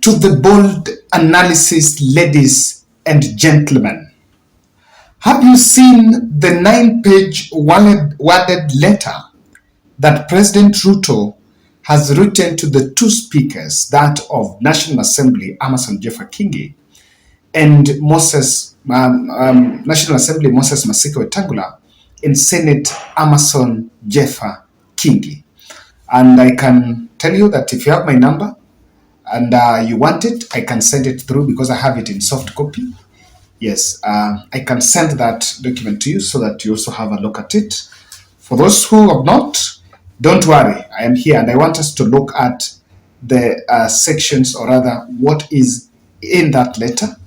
To the bold analysis, ladies and gentlemen, have you seen the 9-page worded letter that President Ruto has written to the two speakers, that of National Assembly, Amason Jeffer Kingi, and National Assembly Moses Masika Wetangula, and Senate Amason Jeffer Kingi? And I can tell you that if you have my number, and you want it, I can send it through because I have it in soft copy. Yes, I can send that document to you so that you also have a look at it. For those who have not, don't worry, I am here and I want us to look at the sections, or rather what is in that letter.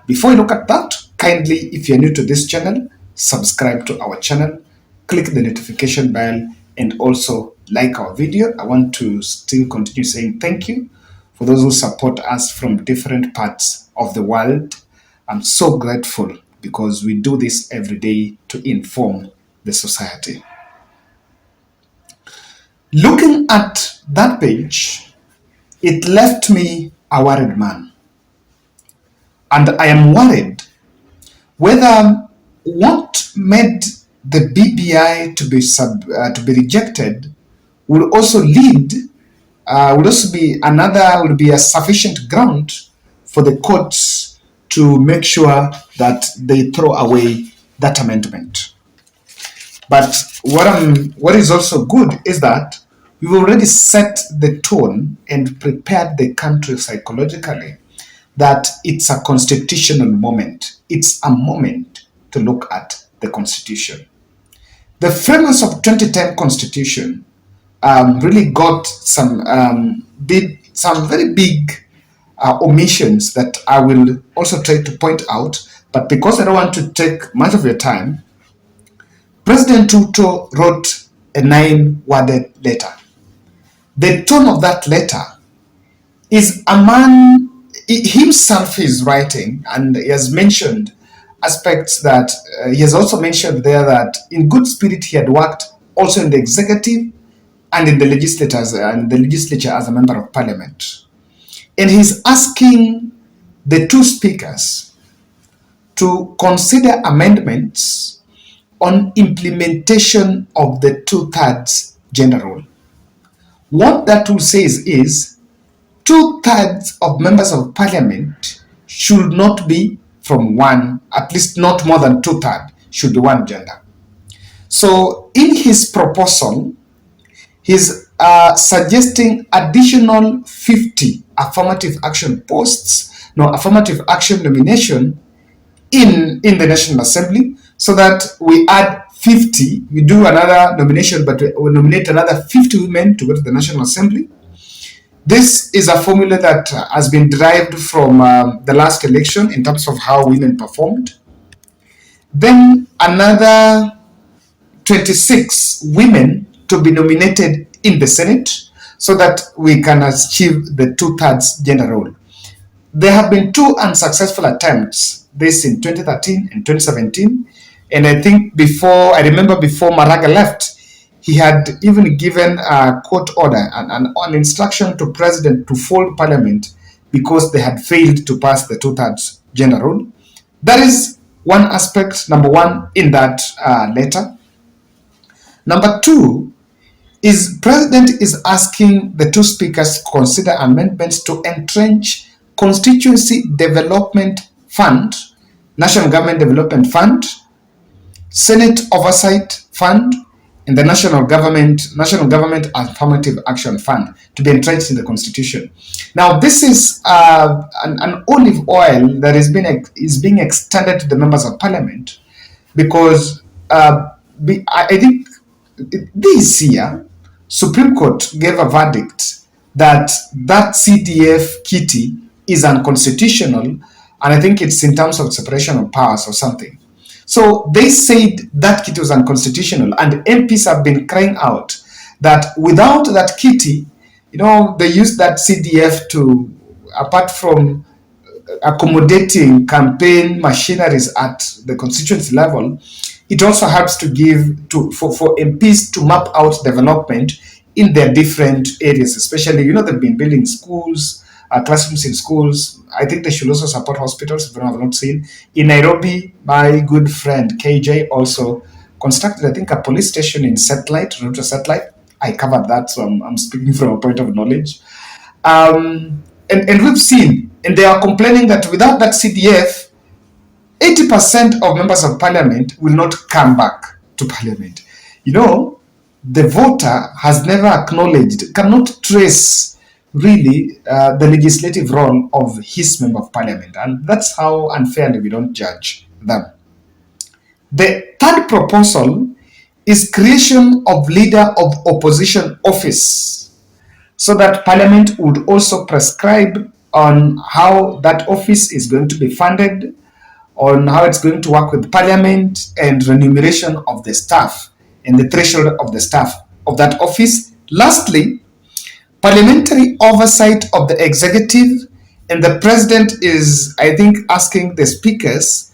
Before you look at that, kindly, if you're new to this channel, subscribe to our channel, click the notification bell, and also like our video. I want to still continue saying thank you for those who support us from different parts of the world. I'm so grateful because we do this every day to inform the society. Looking at that page, it left me a worried man. And I am worried whether what made the BBI to be rejected will also be a sufficient ground for the courts to make sure that they throw away that amendment. But what is also good is that we've already set the tone and prepared the country psychologically that it's a constitutional moment. It's a moment to look at the Constitution. The framers of 2010 Constitution really got some very big omissions that I will also try to point out. But because I don't want to take much of your time, President Ruto wrote a 9-worded letter. The tone of that letter is a man himself is writing, and he has mentioned aspects that he has also mentioned there that in good spirit he had worked also in the executive and in the legislature as a member of parliament. And he's asking the two speakers to consider amendments on implementation of the 2/3 gender rule. What that rule says is 2/3 of members of parliament should not be from one, at least not more than 2/3 should be one gender. So in his proposal, he's suggesting additional 50 affirmative action affirmative action nomination in the National Assembly, so that we add 50, we do another nomination, but we nominate another 50 women to go to the National Assembly. This is a formula that has been derived from the last election in terms of how women performed. Then another 26 women to be nominated in the Senate so that we can achieve the 2/3 gender role. There have been 2 unsuccessful attempts, this in 2013 and 2017. And I remember before Maraga left, he had even given a court order and an instruction to President to fold Parliament because they had failed to pass the 2/3 gender rule. That is one aspect, number one, in that letter. Number 2 is President is asking the two speakers to consider amendments to entrench Constituency Development Fund, National Government Development Fund, Senate Oversight Fund, and the National Government Affirmative Action Fund to be entrenched in the Constitution. Now, this is an olive oil that is being extended to the members of Parliament because I think this year, Supreme Court gave a verdict that CDF kitty is unconstitutional, and I think it's in terms of separation of powers or something. So they said that kitty was unconstitutional, and MPs have been crying out that without that kitty, they use that CDF to, apart from accommodating campaign machineries at the constituency level, it also helps to for MPs to map out development in their different areas, especially, they've been building schools, classrooms in schools. I think they should also support hospitals, if you have not seen. In Nairobi, my good friend KJ also constructed, I think, a police station in Satellite, Ruto Satellite. I covered that, so I'm speaking from a point of knowledge. And we've seen, and they are complaining that without that CDF, 80% of members of parliament will not come back to parliament. You know, the voter has never acknowledged, cannot trace really the legislative role of his member of parliament. And that's how unfairly we don't judge them. The third proposal is creation of leader of opposition office, so that parliament would also prescribe on how that office is going to be funded, on how it's going to work with parliament, and remuneration of the staff and the threshold of the staff of that office. Lastly, parliamentary oversight of the executive, and the president is, I think, asking the speakers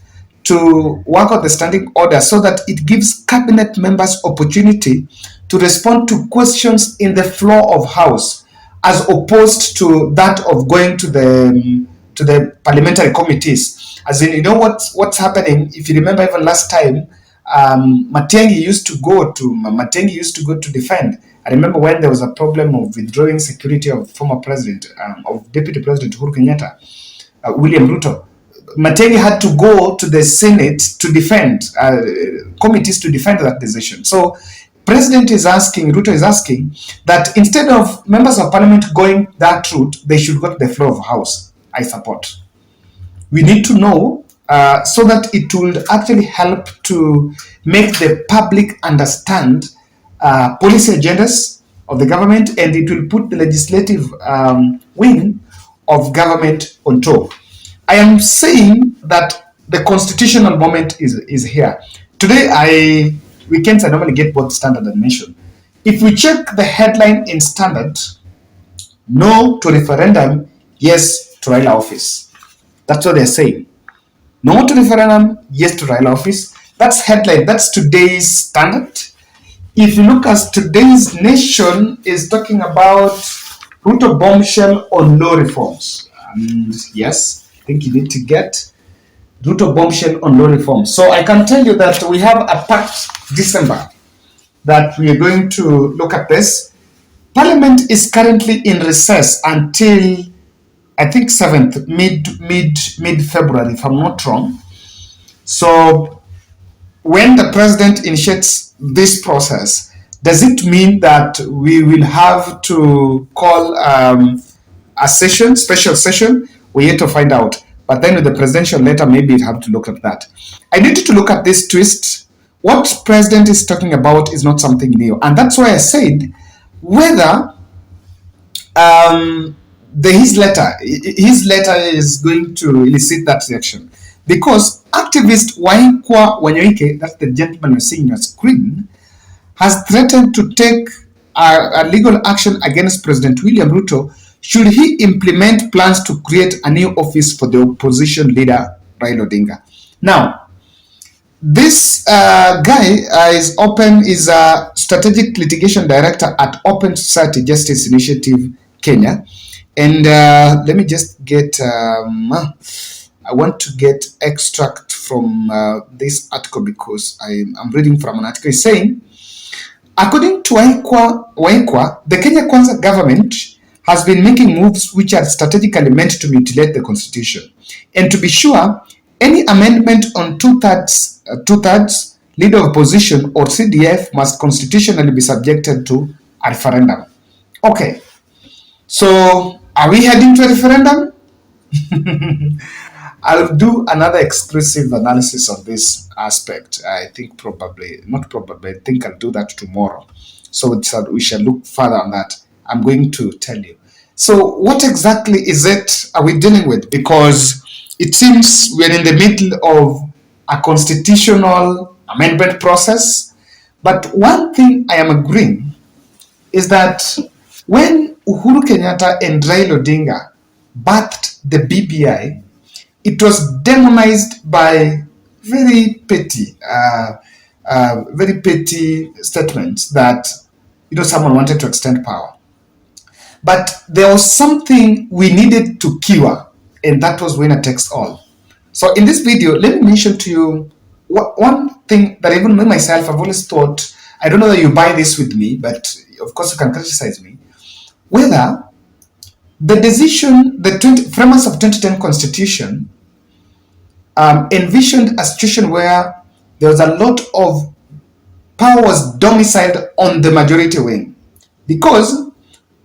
to work on the standing order so that it gives cabinet members opportunity to respond to questions in the floor of house, as opposed to that of going to the parliamentary committees. As in, you know what's happening. If you remember, even last time, Matiang'i used to go to defend. I remember when there was a problem of withdrawing security of former president, of Deputy President Uhuru Kenyatta, William Ruto. Matiang'i had to go to the Senate to defend, committees to defend that decision. So Ruto is asking that instead of members of parliament going that route, they should go to the floor of house. I support. We need to know, so that it will actually help to make the public understand policy agendas of the government, and it will put the legislative wing of government on top. I am saying that the constitutional moment is here. Today, weekends I normally get both Standard and Nation. If we check the headline in Standard, no to referendum, yes to Raila office. That's what they're saying. No to referendum, yes to Raila office. That's headline. That's today's Standard. If you look at today's Nation, is talking about Ruto bombshell on law reforms. And yes, I think you need to get Ruto bombshell on law reforms. So I can tell you that we have a packed December that we are going to look at this. Parliament is currently in recess until, I think, 7th, mid February, if I'm not wrong. So when the president initiates this process, does it mean that we will have to call a session, special session? We yet to find out. But then with the presidential letter, maybe we'll have to look at that. I needed to look at this twist. What president is talking about is not something new. And that's why I said whether his letter is going to elicit that reaction. Because activist Waikwa Wanyoike, that's the gentleman you're seeing on your screen, has threatened to take a legal action against President William Ruto should he implement plans to create a new office for the opposition leader Raila Odinga. Now, this guy is a strategic litigation director at Open Society Justice Initiative Kenya, and let me just get. I want to get extract from this article because I'm reading from an article saying, according to Waikwa, the Kenya Kwanza government has been making moves which are strategically meant to mutilate the constitution. And to be sure, any amendment on two-thirds leader of opposition or CDF must constitutionally be subjected to a referendum. Okay, so are we heading to a referendum? I'll do another exclusive analysis of this aspect. I think I think I'll do that tomorrow. So we shall look further on that. I'm going to tell you. So what exactly is it are we dealing with? Because it seems we're in the middle of a constitutional amendment process. But one thing I am agreeing is that when Uhuru Kenyatta and Raila Odinga birthed the BBI, it was demonized by very petty statements that someone wanted to extend power. But there was something we needed to cure, and that was winner takes all. So in this video, let me mention to you one thing that even me myself, I've always thought, I don't know that you buy this with me, but of course you can criticize me, whether the decision, the framers of 2010 Constitution envisioned a situation where there was a lot of power was domiciled on the majority wing, because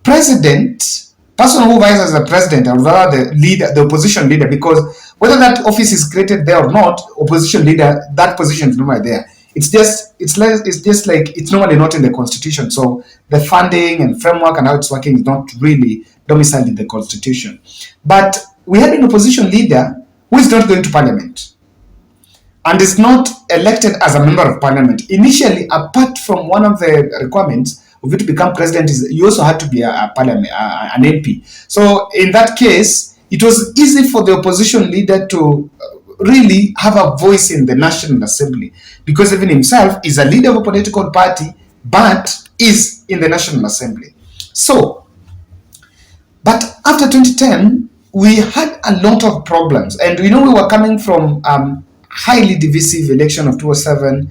president, person who vies as the president, or rather the leader, the opposition leader, because whether that office is created there or not, opposition leader, that position is normally there. It's just like it's normally not in the constitution. So the funding and framework and how it's working is not really domiciled in the constitution. But we had an opposition leader who is not going to parliament and is not elected as a member of parliament. Initially, apart from one of the requirements of you to become president, is you also had to be a parliament, an MP. So in that case, it was easy for the opposition leader to really have a voice in the National Assembly, because even himself is a leader of a political party, but is in the National Assembly. So, but after 2010, we had a lot of problems, and we were coming from highly divisive election of 2007,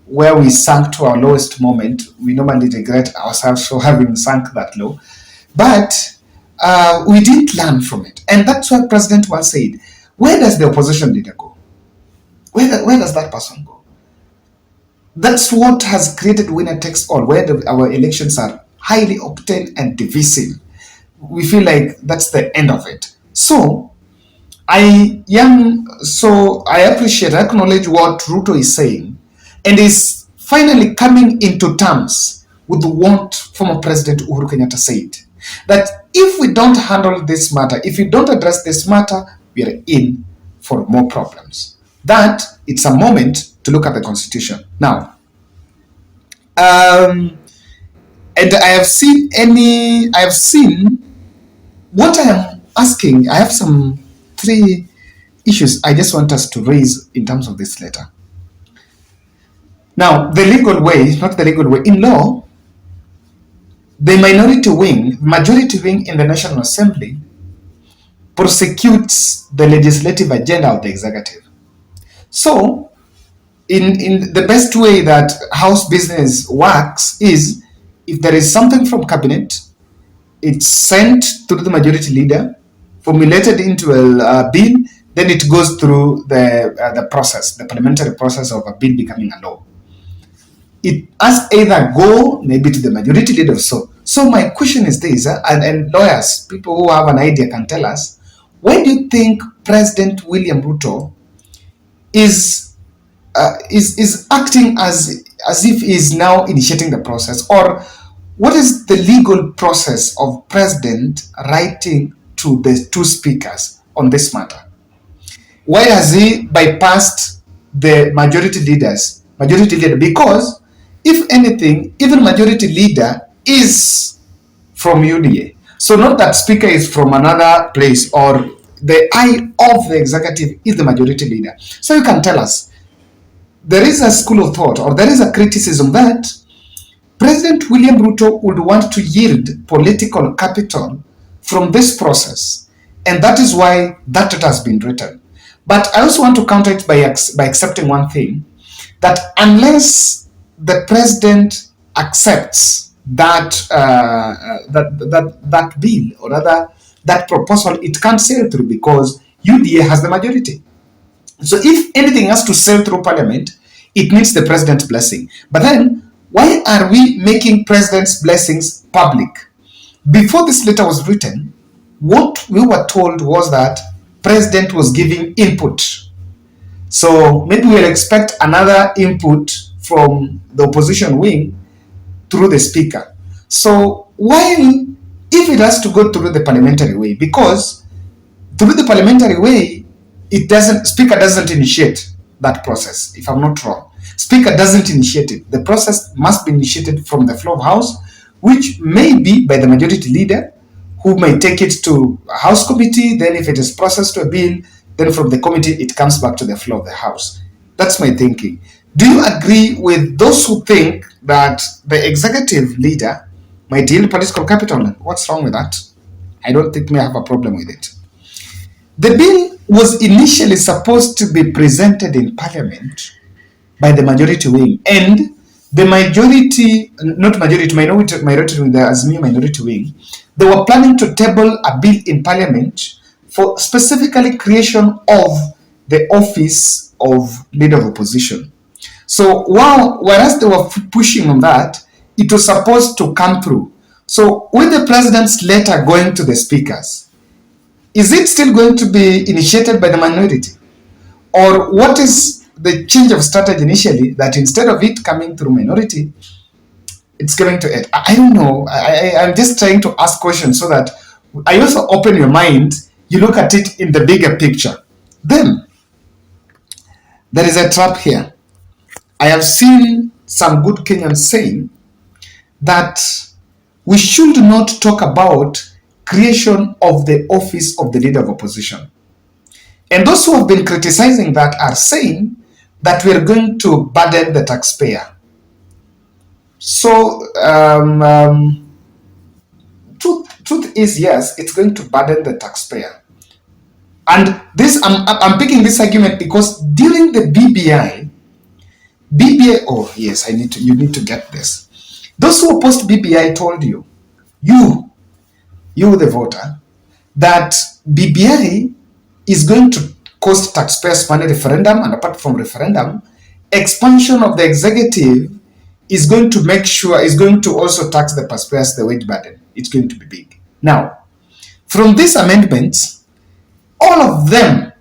where we sank to our lowest moment. We normally regret ourselves for having sunk that low, but we didn't learn from it. And that's why President once said, where does the opposition leader go? Where does that person go? That's what has created winner takes all, where our elections are highly octane and divisive. We feel like that's the end of it. So I appreciate, I acknowledge what Ruto is saying, and is finally coming into terms with what former President Uhuru Kenyatta said, that if we don't handle this matter, if we don't address this matter, we are in for more problems. That it's a moment to look at the constitution. Now, and I have seen what I am asking. I have some 3 issues I just want us to raise in terms of this letter. Now, the legal way, not the legal way, in law, the majority wing in the National Assembly prosecutes the legislative agenda of the executive. So, in the best way that House business works is, if there is something from cabinet, it's sent to the majority leader, formulated into a bill, then it goes through the process, the parliamentary process of a bill becoming a law. It has either go maybe to the majority leader or so. So my question is this, and lawyers, people who have an idea can tell us, why do you think President William Ruto is acting as if he is now initiating the process? Or what is the legal process of president writing to the 2 speakers on this matter? Why has he bypassed the majority leader? Because if anything, even majority leader is from UDA. So not that speaker is from another place, or the eye of the executive is the majority leader. So you can tell us, there is a school of thought, or there is a criticism that President William Ruto would want to yield political capital from this process, and that is why that has been written. But I also want to counter it by accepting one thing, that unless the president accepts that bill, or rather that proposal, it can't sail through, because UDA has the majority. So if anything has to sail through parliament, it needs the president's blessing. But then, why are we making president's blessings public? Before this letter was written, what we were told was that president was giving input. So maybe we'll expect another input from the opposition wing through the speaker. So while, if it has to go through the parliamentary way, because through the parliamentary way, speaker doesn't initiate that process, if I'm not wrong. Speaker doesn't initiate it. The process must be initiated from the floor of House, which may be by the majority leader, who may take it to a House committee. Then if it is processed to a bill, then from the committee, it comes back to the floor of the House. That's my thinking. Do you agree with those who think that the executive leader might yield political capital. What's wrong with that? I don't think we have a problem with it. The bill was initially supposed to be presented in Parliament by the majority wing, and the minority wing, the Azimio minority wing, they were planning to table a bill in Parliament for specifically creation of the office of leader of opposition. So whereas they were pushing on that, it was supposed to come through. So with the president's letter going to the speakers, is it still going to be initiated by the minority? Or what is the change of strategy initially, that instead of it coming through minority, it's going to it? I don't know. I'm just trying to ask questions so that I also open your mind, you look at it in the bigger picture. Then, there is a trap here. I have seen some good Kenyans saying that we should not talk about creation of the office of the leader of opposition. And those who have been criticizing that are saying that we are going to burden the taxpayer. So, truth is, yes, it's going to burden the taxpayer. And this, I'm picking this argument because during the BBI, oh yes, you need to get this. Those who opposed BBI told you the voter, that BBI is going to cost taxpayers money referendum, and apart from referendum, expansion of the executive is going to also tax the taxpayers the wage burden. It's going to be big. Now, from these amendments, all of them,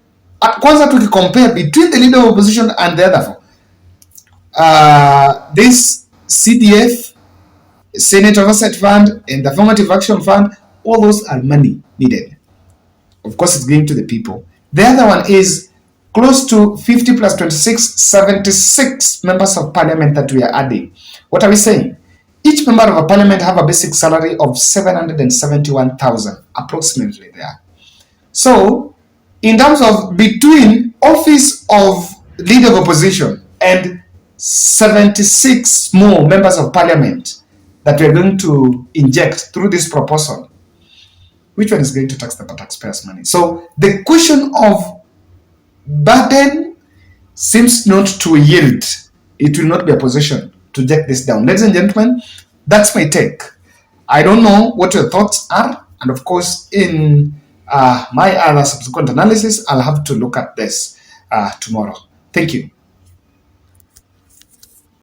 kwanza compare between the leader of opposition and the other four, this CDF, Senate Oversight Fund, and the Affirmative Action Fund, all those are money needed. Of course, it's going to the people. The other one is close to 50 plus 26, 76 members of parliament that we are adding. What are we saying? Each member of a parliament have a basic salary of 771,000, approximately there. So, in terms of between office of leader of opposition and 76 more members of parliament that we are going to inject through this proposal, which one is going to tax the taxpayers' money? So the question of burden seems not to yield. It will not be a position to take this down. Ladies and gentlemen, that's my take. I don't know what your thoughts are. And of course, in my other subsequent analysis, I'll have to look at this tomorrow. Thank you.